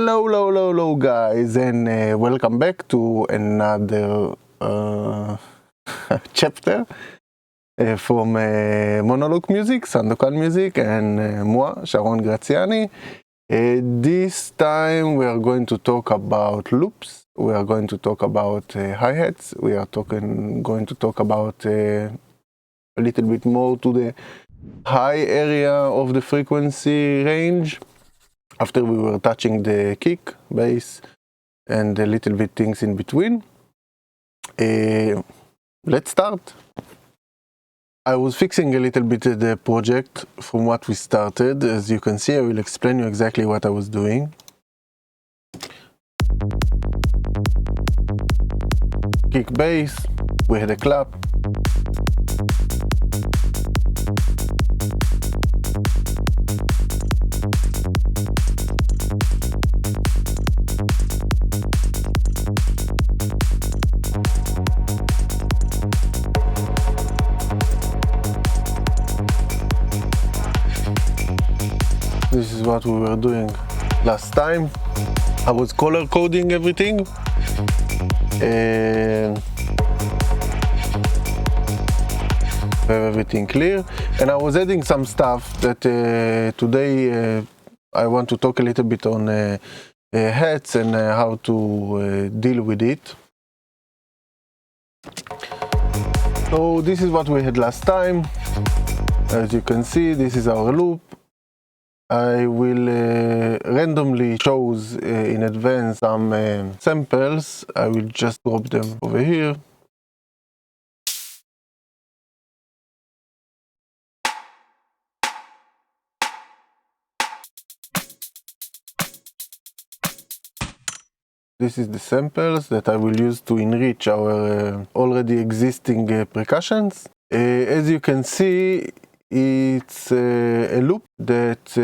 Hello guys, and welcome back to another chapter from Monolock music, Sandakan music, and moi, Sharon Graziani. This time we are going to talk about loops, we are going to talk about hi-hats, we are going to talk about a little bit more to the high area of the frequency range. After we were touching the kick, bass, and a little bit things in between. Let's start. I was fixing a little bit the project from what we started. As you can see, I will explain you exactly what I was doing. Kick, bass, we had a clap. This is what we were doing last time. I was color coding everything. Everything clear. And I was adding some stuff that today I want to talk a little bit on hats and how to deal with it. So this is what we had last time. As you can see, this is our loop. I will randomly choose in advance some samples. I will just drop them over here. This is the samples that I will use to enrich our already existing percussions. As you can see, it's a loop that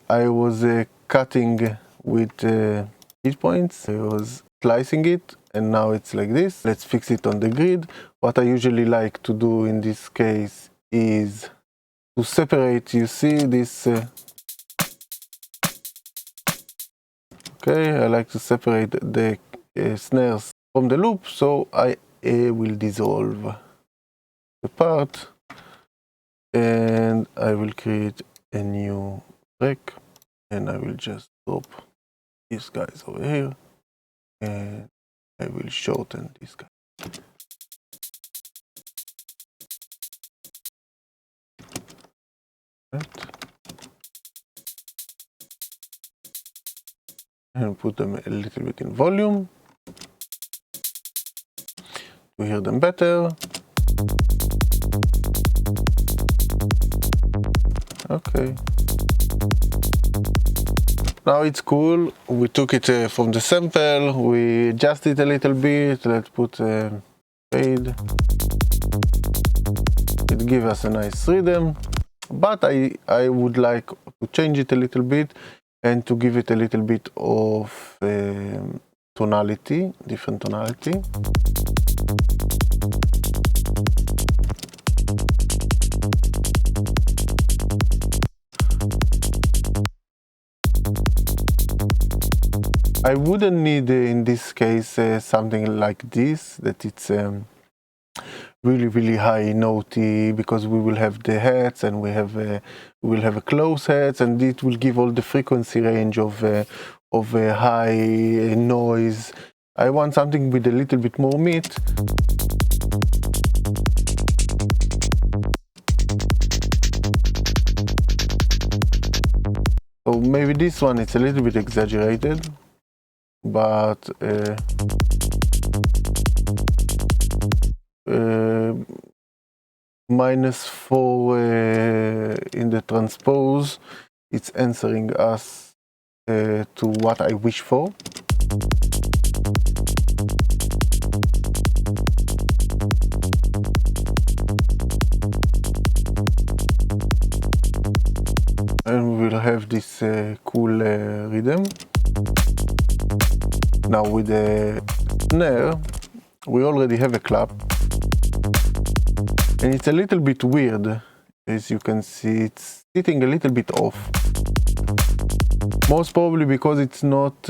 I was cutting with hit points. I was slicing it, and now it's like this. Let's fix it on the grid. What I usually like to do in this case is to separate, you see this, okay, I like to separate the snares from the loop, so I will dissolve the part. And I will create a new track, and I will just drop these guys over here, and I will shorten this guy. Right. And put them a little bit in volume to hear them better. Okay. Now it's cool. We took it from the sample, we adjusted it a little bit. Let's put fade. It gives us a nice rhythm, but I would like to change it a little bit and to give it a little bit of tonality, different tonality. I wouldn't need in this case something like this, that it's really high notey, because we will have the hats and we will have a close hats, and it will give all the frequency range of high noise. I want something with a little bit more meat. So maybe this one it's a little bit exaggerated, but -4 in the transpose, it's answering us to what I wish for. And we will have this cool rhythm. Now with the snare, we already have a clap, and it's a little bit weird. As you can see, it's sitting a little bit off. Most probably because it's not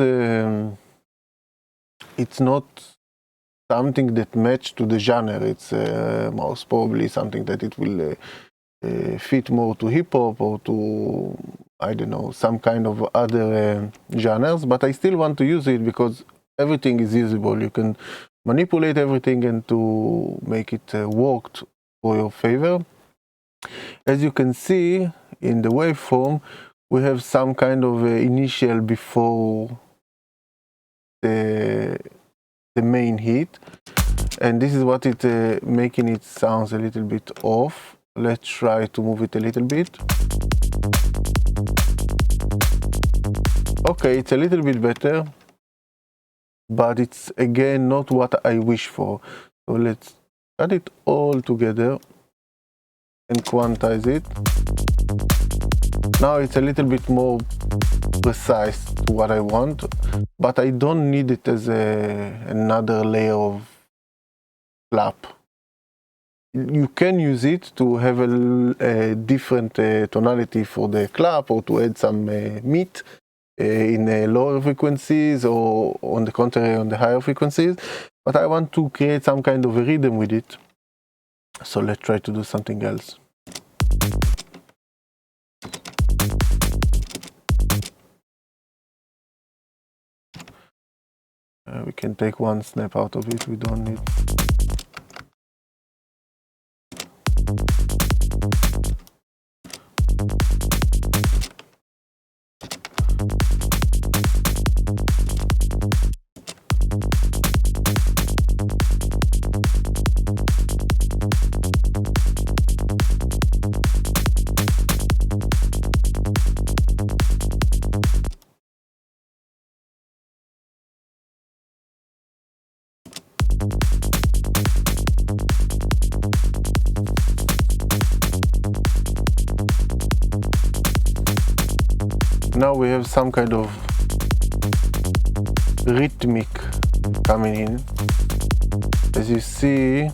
something that match to the genre. It's most probably something that it will fit more to hip hop or to, I don't know, some kind of other genres, but I still want to use it because everything is usable. You can manipulate everything and to make it work for your favor. As you can see in the waveform, we have some kind of initial before the main hit, and this is what it making it sounds a little bit off. Let's try to move it a little bit. Okay, it's a little bit better, but it's again not what I wish for. So let's add it all together and quantize it. Now it's a little bit more precise to what I want, but I don't need it as another layer of clap. You can use it to have a different tonality for the clap, or to add some meat in lower frequencies, or on the contrary on the higher frequencies, but I want to create some kind of a rhythm with it. So let's try to do something else. We can take one snap out of it, we don't need. Now we have some kind of rhythmic coming in. As you see,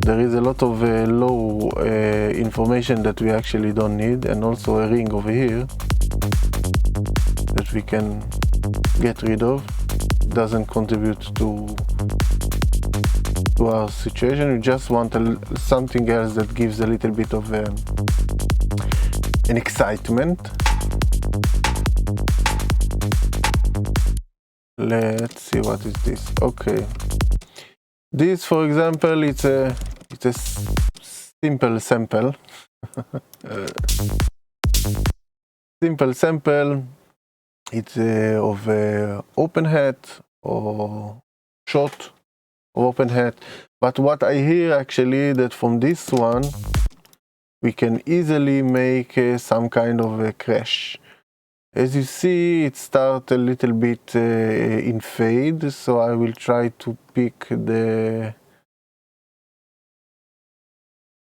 there is a lot of low information that we actually don't need, and also a ring over here that we can get rid of. It doesn't contribute to our situation. We just want something else that gives a little bit of an excitement. Let's see, what is this? Okay, this, for example, it's a simple sample. Simple sample. It's of open hat or short of open hat. But what I hear actually, that from this one we can easily make some kind of a crash. As you see, it starts a little bit in fade, so I will try to pick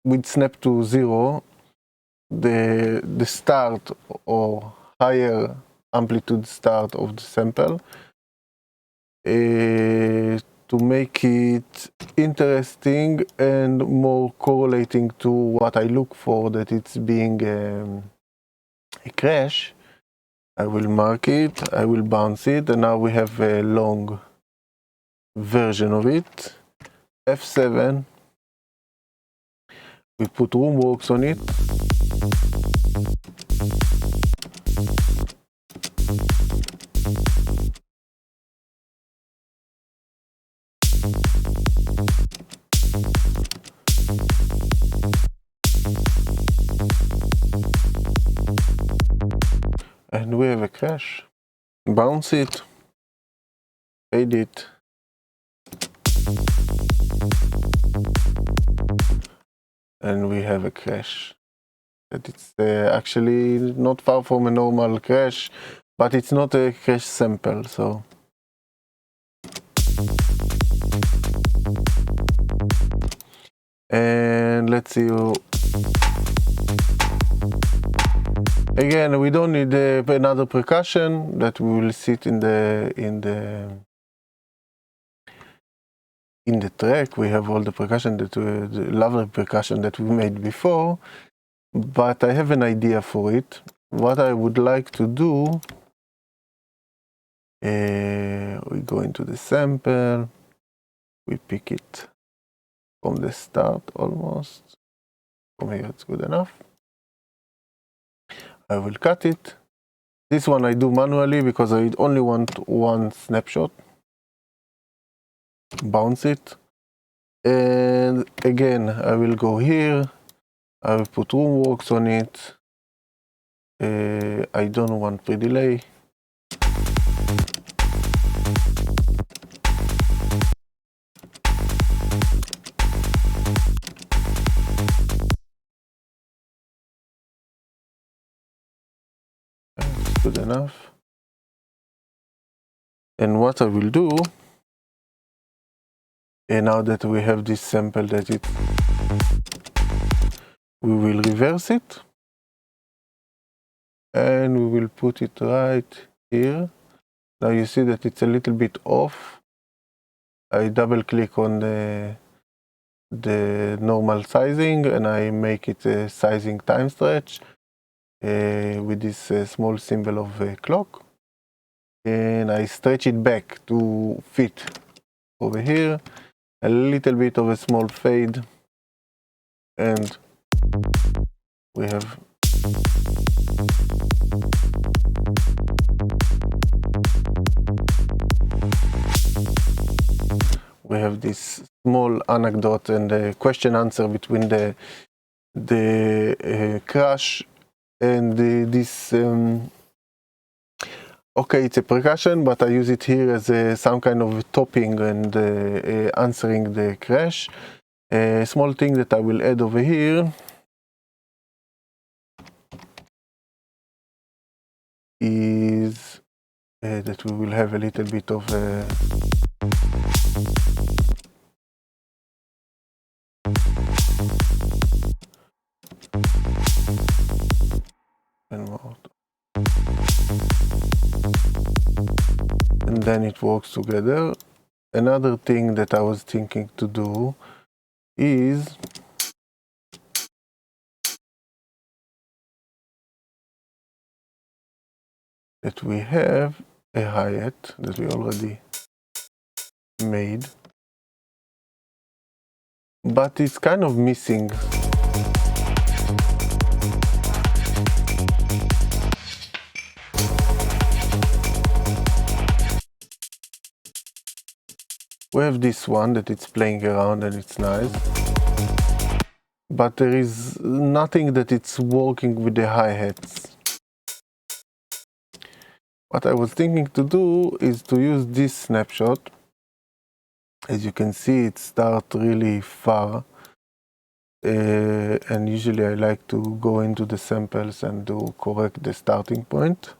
with snap to 0, the start or higher amplitude start of the sample, to make it interesting and more correlating to what I look for, that it's being a crash. I will mark it, I will bounce it, and now we have a long version of it. F7, we put Roomworks on it. And we have a crash. Bounce it, fade it, and we have a crash. That it's actually not far from a normal crash, but it's not a crash sample, so. And let's see. Again, we don't need another percussion that we will sit in the track. We have all the percussion, the lovely percussion that we made before, but I have an idea for it. what I would like to do, we go into the sample, we pick it from the start almost. From here it's good enough. I will cut it. This one I do manually because I only want one snapshot. Bounce it. And again, I will go here. I will put room works on it. I don't want pre-delay. That's good enough. And what I will do, and now that we have this sample we will reverse it. And we will put it right here. Now you see that it's a little bit off. I double click on the normal sizing and I make it a sizing time stretch with this small symbol of a clock. And I stretch it back to fit over here. A little bit of a small fade. And we have this small anecdote and a question answer between the crash and this. Okay, it's a percussion, but I use it here as some kind of topping and answering the crash. A small thing that I will add over here is that we will have a little bit of and then it works together. Another thing that I was thinking to do is that we have a hi-hat that we already made, but it's kind of missing. We have this one that it's playing around and it's nice, but there is nothing that it's working with the hi-hats. What I was thinking to do is to use this snapshot. As you can see, it starts really far, and usually I like to go into the samples and do correct the starting point.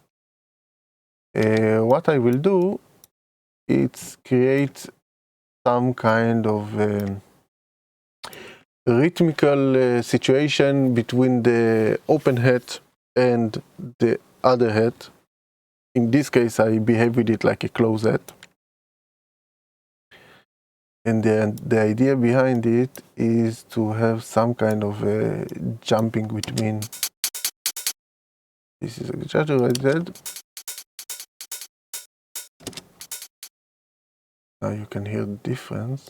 What I will do is create some kind of rhythmical situation between the open hat and the other hat. In this case, I behave with it like a closed hat. And the idea behind it is to have some kind of jumping between. This is exactly what I said. Now you can hear the difference.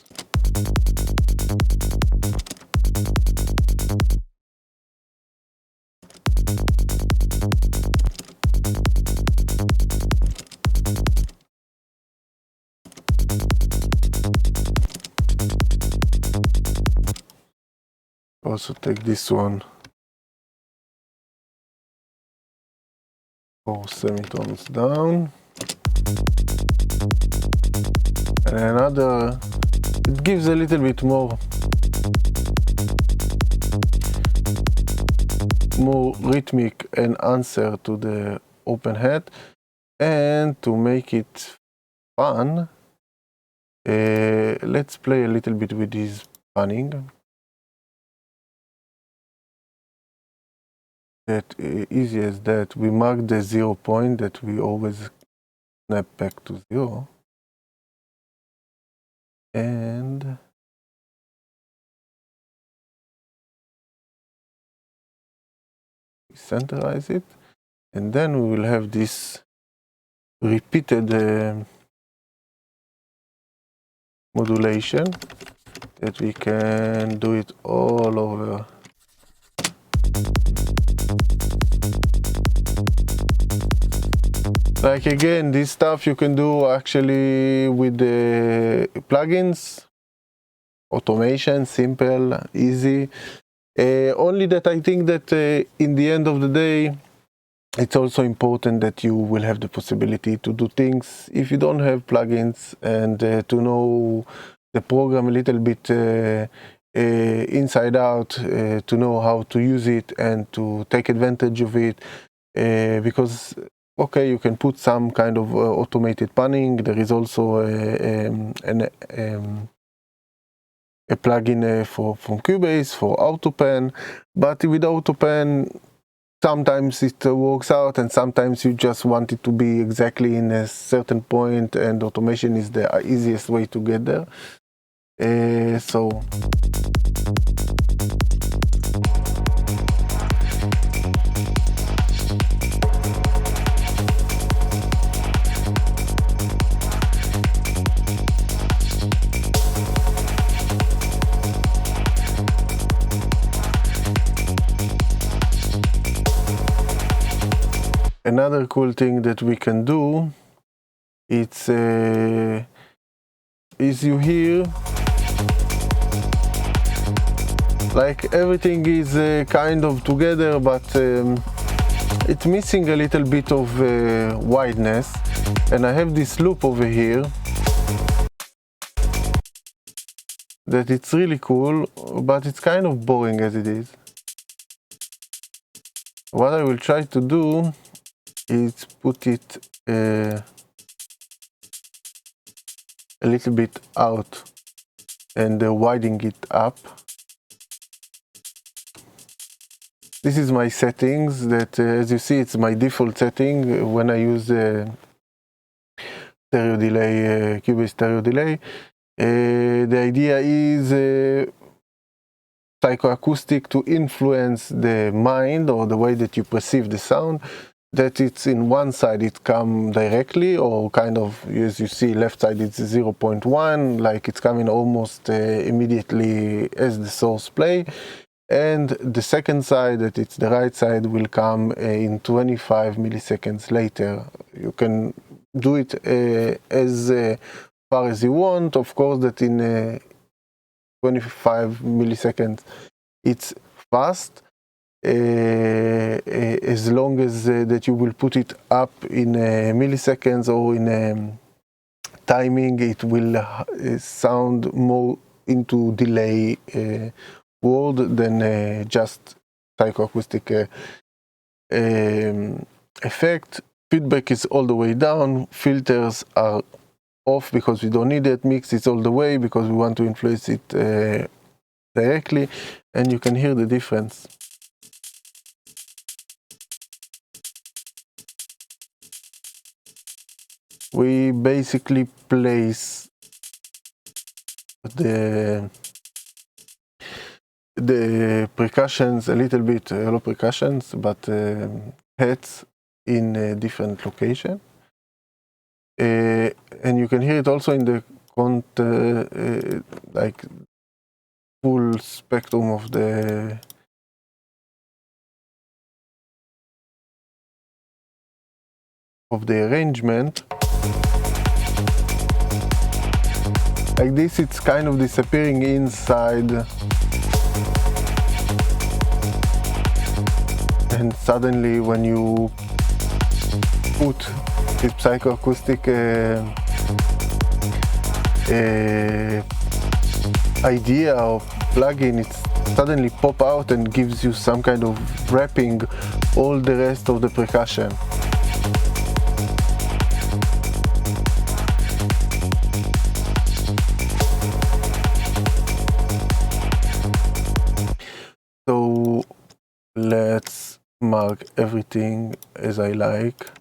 Also take this one for semitones down. And another, it gives a little bit more rhythmic and answer to the open hat. And to make it fun, let's play a little bit with this panning. That easy as that. We mark the 0 point that we always snap back to 0. And centerize it. and then we will have this repeated modulation that we can do it all over. Like again, this stuff you can do actually with the plugins, automation, simple, easy. Only that I think that in the end of the day, it's also important that you will have the possibility to do things if you don't have plugins, and to know the program a little bit inside out, to know how to use it and to take advantage of it, because okay, you can put some kind of automated panning. There is also a plugin from Cubase for autopan, but with autopan sometimes it works out and sometimes you just want it to be exactly in a certain point, and automation is the easiest way to get there. Another cool thing that we can do, is you hear like everything is kind of together, but it's missing a little bit of wideness, and I have this loop over here that it's really cool, but it's kind of boring as it is. What I will try to do is put it a little bit out and widening it up. This is my settings that, as you see, it's my default setting when I use stereo delay, Cubase stereo delay. The idea is psychoacoustic to influence the mind or the way that you perceive the sound, that it's in one side it come directly, or kind of, as you see, left side it's 0.1, like it's coming almost immediately as the source play, and the second side, that it's the right side, will come in 25 milliseconds later. You can do it as far as you want. Of course that in 25 milliseconds it's fast, as long as that you will put it up in milliseconds or in timing, it will sound more into delay world than just psychoacoustic effect. Feedback is all the way down, filters are off because we don't need it, mix is all the way because we want to influence it directly, and you can hear the difference. We basically place the percussions a little bit, not percussions, but hats in a different location. And you can hear it also in the like full spectrum of the arrangement. Like this, it's kind of disappearing inside, and suddenly when you put this psychoacoustic idea or plugin, it suddenly pop out and gives you some kind of wrapping all the rest of the percussion. So let's mark everything as I like,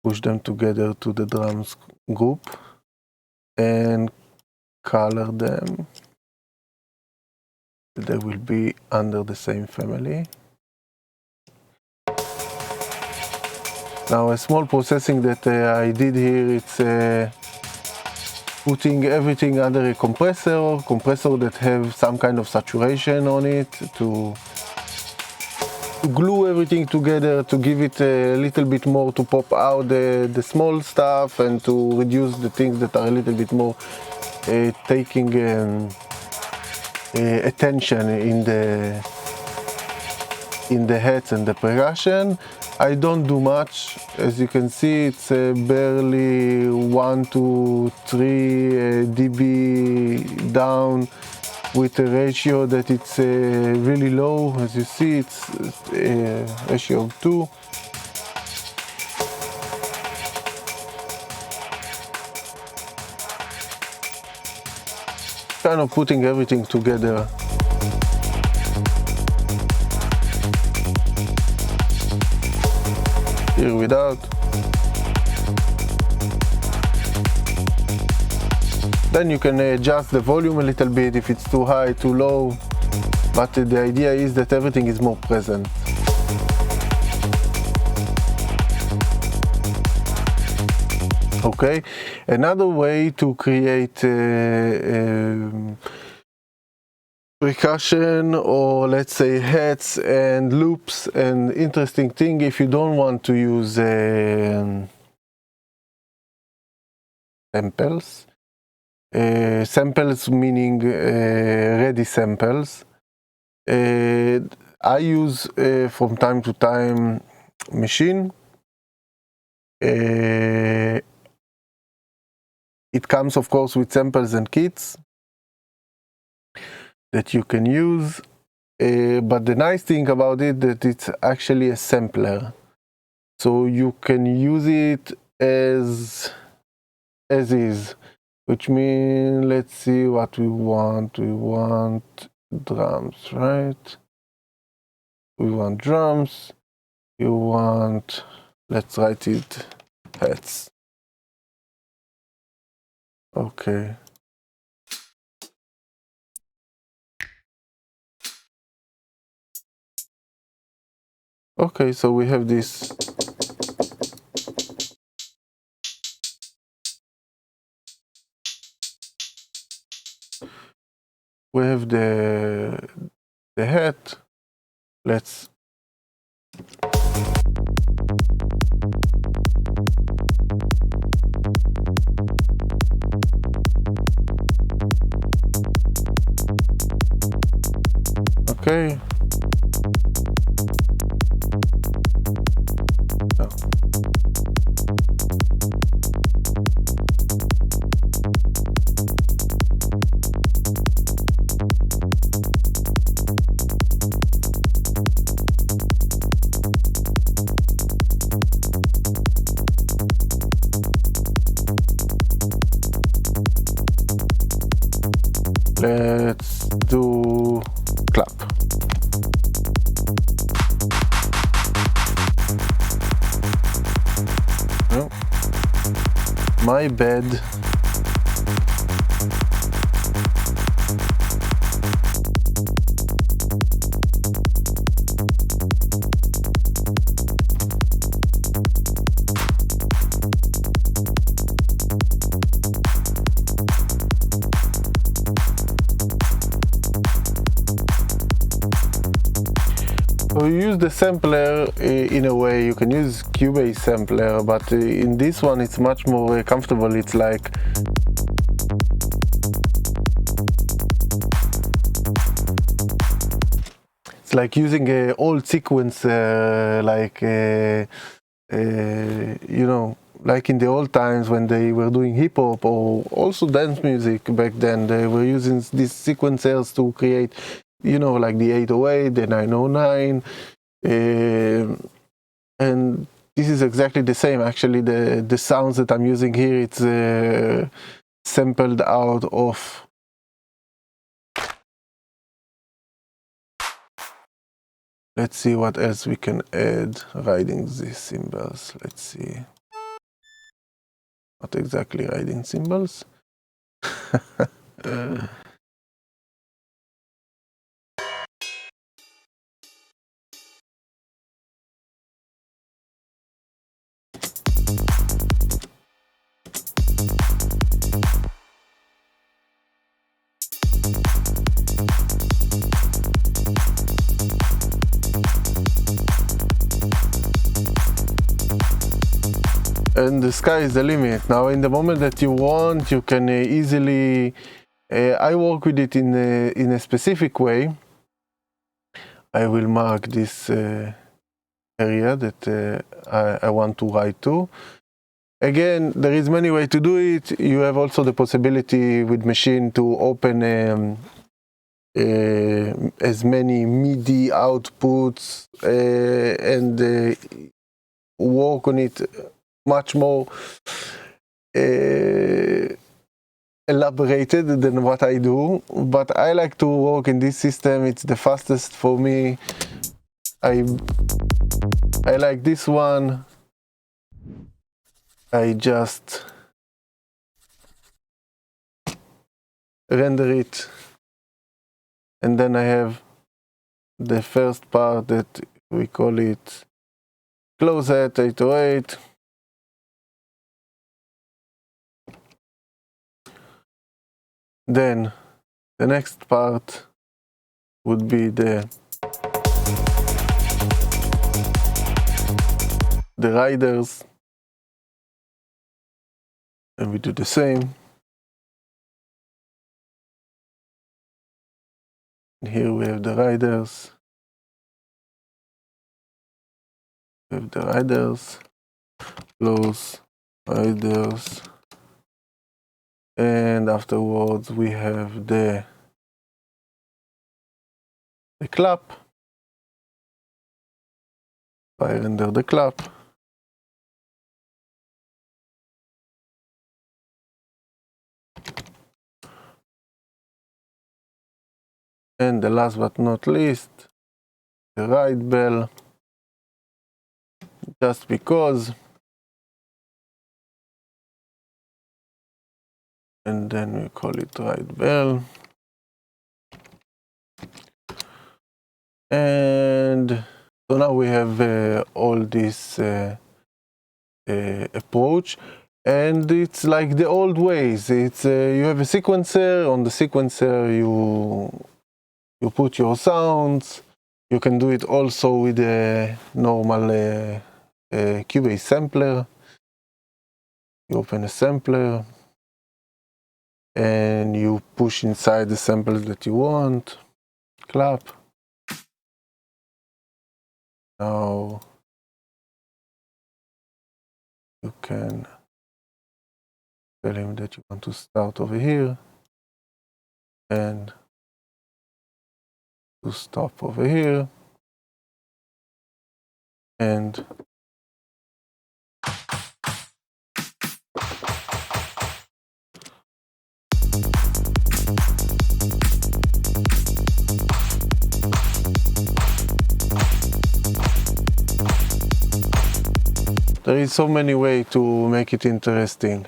push them together to the drums group and color them. They will be under the same family. Now a small processing that I did here, it's putting everything under a compressor that have some kind of saturation on it to glue everything together, to give it a little bit more, to pop out the small stuff and to reduce the things that are a little bit more taking attention in the heads and the percussion. I don't do much. As you can see, it's barely 1 to 3 dB down, with a ratio that it's really low. As you see, it's a ratio of 2. Kind of putting everything together. Here without. Then you can adjust the volume a little bit if it's too high, too low, but the idea is that everything is more present. Okay, another way to create percussion, or let's say hats and loops, an interesting thing if you don't want to use samples. Samples meaning ready samples. I use from time to time machine. It comes of course with samples and kits that you can use, but the nice thing about it that it's actually a sampler, so you can use it as is, which means, let's see what we want. We want drums, right? We want drums. You want, let's write it, hats. Okay. Okay, so we have this. We have the hat. Let's okay. No. Let's do clap. No. My bad. So you use the sampler in a way. You can use Cubase sampler, but in this one it's much more comfortable. It's like using an old sequencer, like you know, like in the old times when they were doing hip hop or also dance music back then. They were using these sequencers to create, you know, like the 808, the 909, and this is exactly the same. Actually, the sounds that I'm using here, it's sampled out of. Let's see what else we can add riding these cymbals. Let's see. Not exactly riding cymbals. and the sky is the limit. Now in the moment that you want, you can easily, I work with it in a specific way. I will mark this area that I want to write to. Again, there is many ways to do it. You have also the possibility with machine to open as many MIDI outputs and work on it much more elaborated than what I do, but I like to work in this system. It's the fastest for me. I like this one. I just render it, and then I have the first part that we call it closet 808. Then the next part would be the riders, and we do the same. And here we have the riders. We have the riders, close, riders, and afterwards we have the clap. I render the clap. And the last but not least, the ride bell, just because. And then we call it ride bell. And so now we have all this approach, and it's like the old ways. It's you have a sequencer. On the sequencer you put your sounds. You can do it also with a normal Cubase sampler. You open a sampler and you push inside the samples that you want. Clap. Now you can tell him that you want to start over here and to stop over here, and there is so many ways to make it interesting.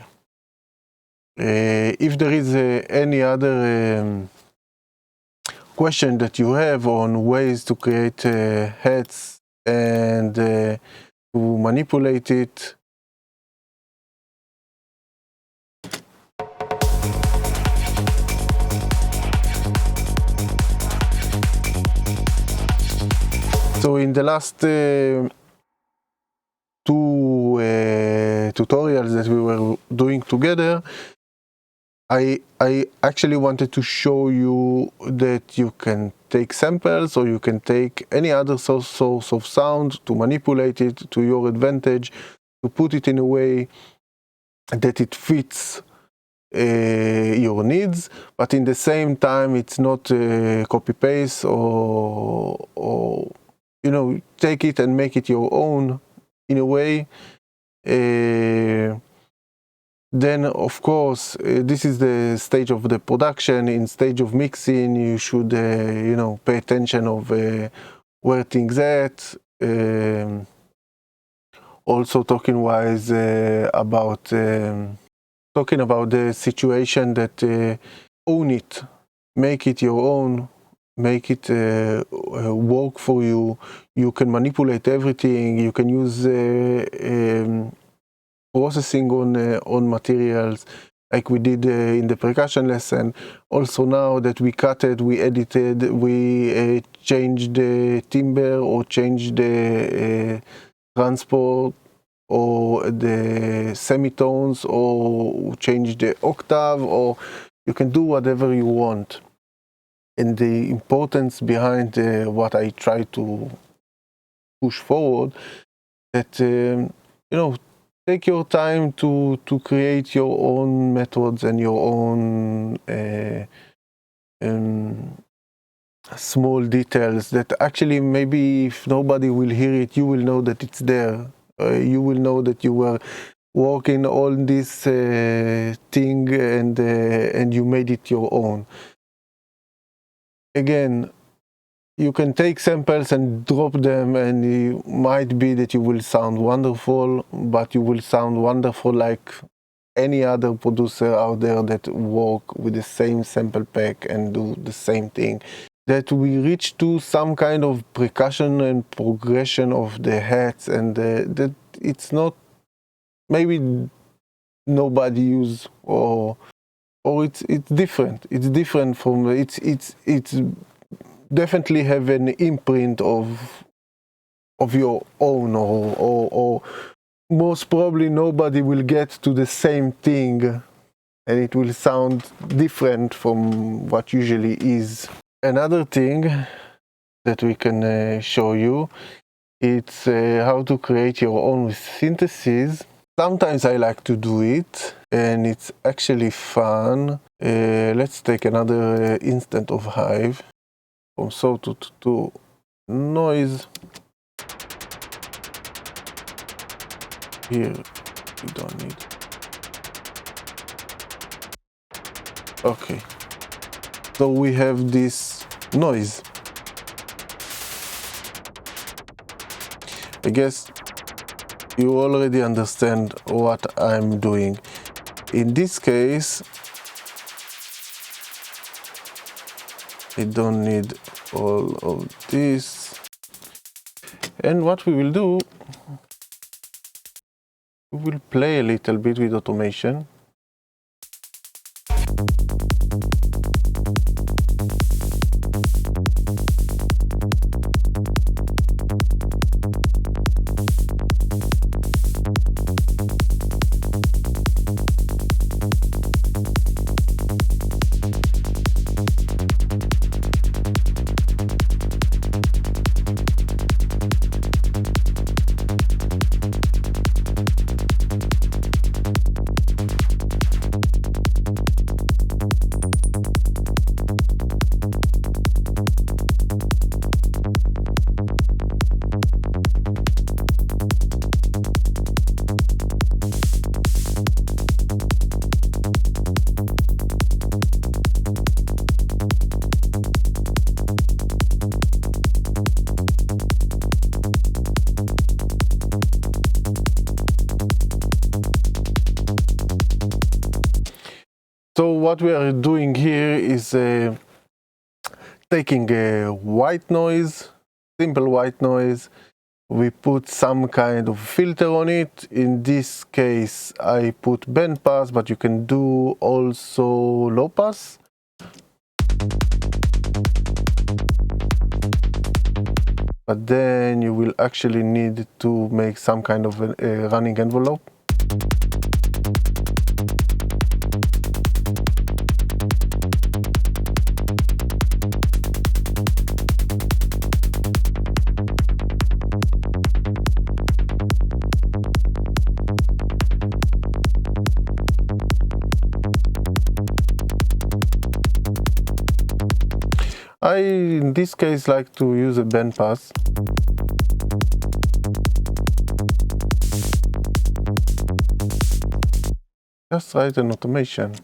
If there is any other question that you have on ways to create hats and to manipulate it, so in the last two tutorials that we were doing together, I actually wanted to show you that you can take samples, or you can take any other source of sound to manipulate it to your advantage, to put it in a way that it fits your needs, but in the same time it's not copy paste or you know, take it and make it your own in a way. Then of course this is the stage of the production. In stage of mixing you should you know, pay attention of where things at. Also talking wise about talking about the situation that own it, make it your own, make it work for you. You can manipulate everything. You can use processing on materials like we did in the percussion lesson. Also now that we cut it, we edited, we changed the timbre or changed the transport or the semitones, or change the octave, or you can do whatever you want. And the importance behind what I try to push forward, that take your time to create your own methods and your own small details that actually maybe if nobody will hear it, you will know that it's there. You will know that you were working on this thing and you made it your own. Again, you can take samples and drop them, and it might be that you will sound wonderful, but you will sound wonderful like any other producer out there that work with the same sample pack and do the same thing. That we reach to some kind of percussion and progression of the hats, and that it's not, maybe nobody use, or it's different. It's different from it's definitely have an imprint of your own, or most probably nobody will get to the same thing, and it will sound different from what usually is. Another thing that we can show you, it's how to create your own with synthesis. Sometimes I like to do it, and it's actually fun. Let's take another instant of Hive. From sawtooth to noise. Here we don't need. Okay, so we have this noise. I guess you already understand what I'm doing. In this case, I don't need all of this. And what we will do, we will play a little bit with automation. So what we are doing here is taking a white noise, simple white noise. We put some kind of filter on it. In this case, I put band pass, but you can do also low pass. But then you will actually need to make some kind of a running envelope. I, in this case, like to use a band pass. Just write an automation.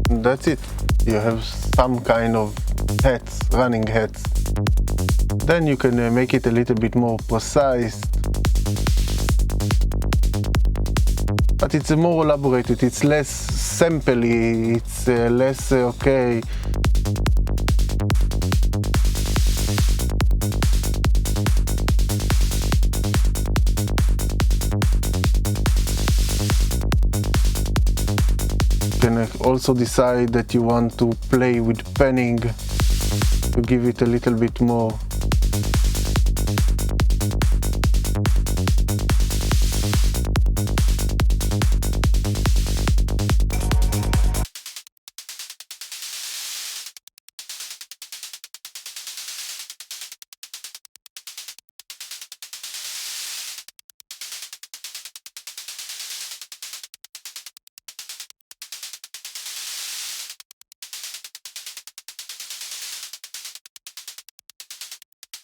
And that's it. You have some kind of heads, running heads. Then you can make it a little bit more precise. But it's more elaborated, it's less sampley, it's less okay. can also decide that you want to play with panning to give it a little bit more.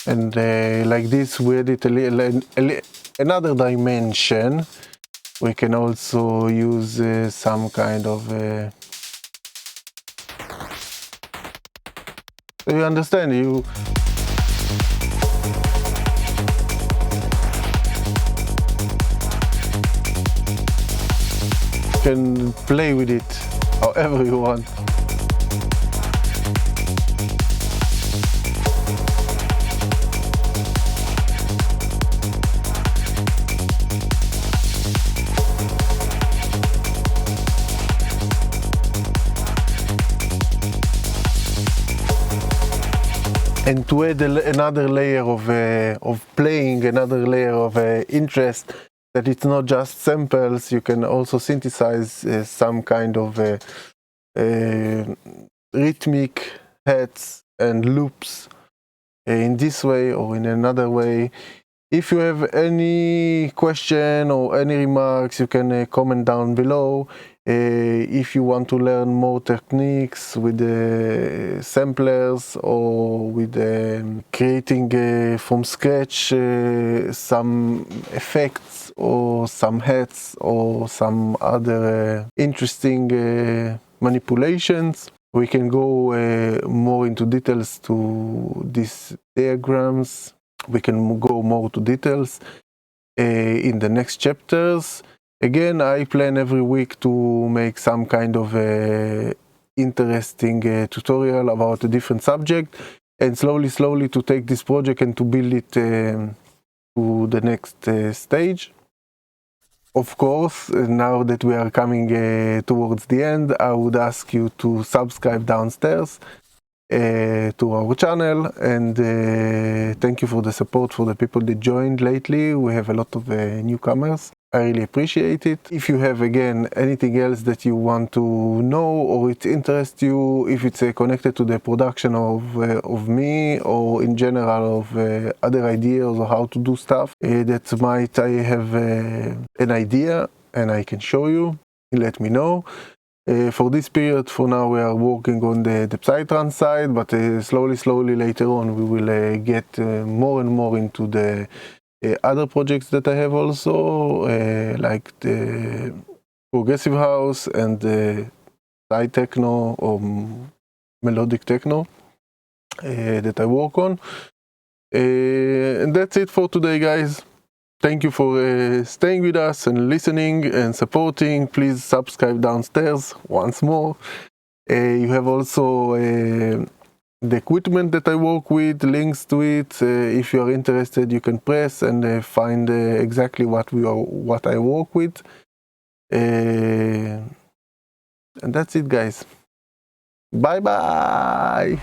And like this, we edit another dimension. We can also use some kind of so you understand, you can play with it however you want. And to add another layer of playing, another layer of interest, that it's not just samples, you can also synthesize some kind of rhythmic hats and loops in this way or in another way. If you have any question or any remarks, you can comment down below. If you want to learn more techniques with samplers or with creating from scratch some effects or some hats or some other interesting manipulations, we can go more into details to these diagrams. We can go more to details in the next chapters. Again, I plan every week to make some kind of interesting tutorial about a different subject, and slowly to take this project and to build it to the next stage. Of course, now that we are coming towards the end, I would ask you to subscribe downstairs to our channel, and thank you for the support for the people that joined lately. We have a lot of newcomers. I really appreciate it. If you have, again, anything else that you want to know or it interests you, if it's connected to the production of me or in general of other ideas or how to do stuff, that might I have an idea and I can show you, let me know. For this period, for now, we are working on the Psytrance side, but slowly later on we will get more and more into the other projects that I have also, like the progressive house and the side techno or melodic techno that I work on. And that's it for today, guys. Thank you for staying with us and listening and supporting. Please subscribe downstairs once more. You have also the equipment that I work with, links to it. If you are interested, you can press and find exactly what I work with. And that's it, guys. Bye bye.